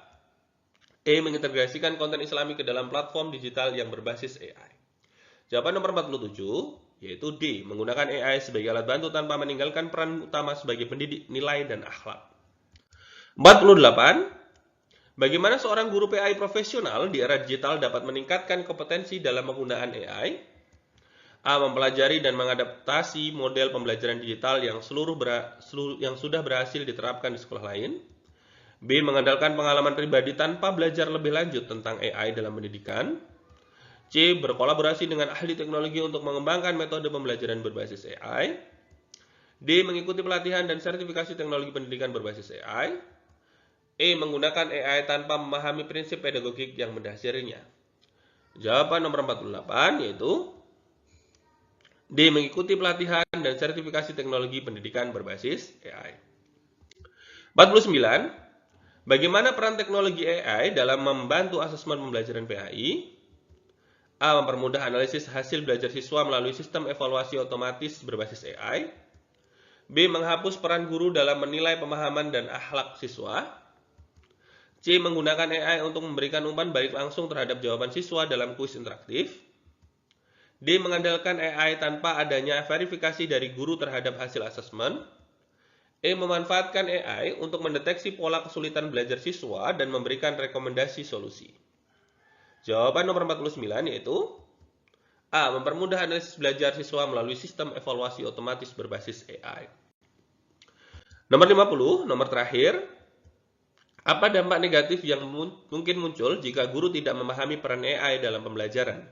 E. Mengintegrasikan konten Islami ke dalam platform digital yang berbasis AI. Jawaban nomor 47 yaitu D. Menggunakan AI sebagai alat bantu tanpa meninggalkan peran utama sebagai pendidik nilai dan akhlak. 48. Bagaimana seorang guru PAI profesional di era digital dapat meningkatkan kompetensi dalam penggunaan AI? A. Mempelajari dan mengadaptasi model pembelajaran digital yang sudah berhasil diterapkan di sekolah lain. B. Mengandalkan pengalaman pribadi tanpa belajar lebih lanjut tentang AI dalam pendidikan. C. Berkolaborasi dengan ahli teknologi untuk mengembangkan metode pembelajaran berbasis AI. D. Mengikuti pelatihan dan sertifikasi teknologi pendidikan berbasis AI. E. Menggunakan AI tanpa memahami prinsip pedagogik yang mendasarinya. Jawaban nomor 48 yaitu D. Mengikuti pelatihan dan sertifikasi teknologi pendidikan berbasis AI. 49. Bagaimana peran teknologi AI dalam membantu asesmen pembelajaran PAI? A. Mempermudah analisis hasil belajar siswa melalui sistem evaluasi otomatis berbasis AI. B. Menghapus peran guru dalam menilai pemahaman dan akhlak siswa. C. Menggunakan AI untuk memberikan umpan balik langsung terhadap jawaban siswa dalam kuis interaktif. D. Mengandalkan AI tanpa adanya verifikasi dari guru terhadap hasil asesmen. E. Memanfaatkan AI untuk mendeteksi pola kesulitan belajar siswa dan memberikan rekomendasi solusi. Jawaban nomor 49 yaitu A. Mempermudah analisis belajar siswa melalui sistem evaluasi otomatis berbasis AI. Nomor 50, nomor terakhir. Apa dampak negatif yang mungkin muncul jika guru tidak memahami peran AI dalam pembelajaran?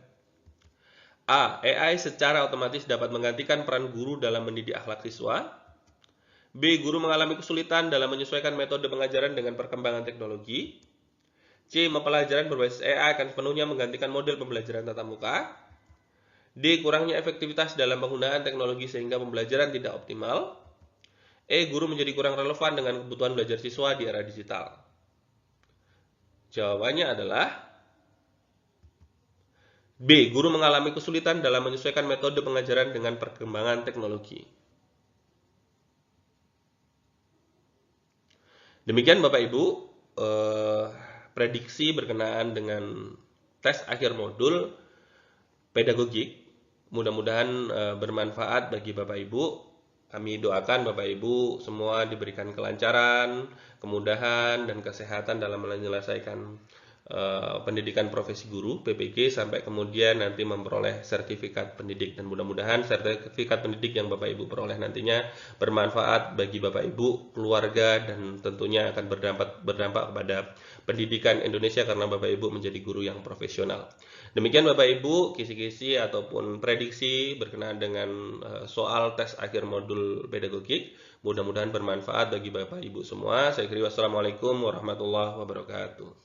A. AI secara otomatis dapat menggantikan peran guru dalam mendidik akhlak siswa. B. Guru mengalami kesulitan dalam menyesuaikan metode pengajaran dengan perkembangan teknologi. C. Pembelajaran berbasis AI akan sepenuhnya menggantikan model pembelajaran tatap muka. D. Kurangnya efektivitas dalam penggunaan teknologi sehingga pembelajaran tidak optimal. E. Guru menjadi kurang relevan dengan kebutuhan belajar siswa di era digital. Jawabannya adalah B. Guru mengalami kesulitan dalam menyesuaikan metode pengajaran dengan perkembangan teknologi. Demikian Bapak Ibu, prediksi berkenaan dengan tes akhir modul pedagogik. Mudah-mudahan bermanfaat bagi Bapak Ibu. Kami doakan Bapak Ibu semua diberikan kelancaran, kemudahan, dan kesehatan dalam menyelesaikan pendidikan profesi guru PPG sampai kemudian nanti memperoleh sertifikat pendidik, dan mudah-mudahan sertifikat pendidik yang Bapak Ibu peroleh nantinya bermanfaat bagi Bapak Ibu, keluarga, dan tentunya akan berdampak kepada pendidikan Indonesia karena Bapak Ibu menjadi guru yang profesional. Demikian Bapak Ibu kisi-kisi ataupun prediksi berkenaan dengan soal tes akhir modul pedagogik. Mudah-mudahan bermanfaat bagi Bapak Ibu semua. Saya kira wassalamualaikum warahmatullahi wabarakatuh.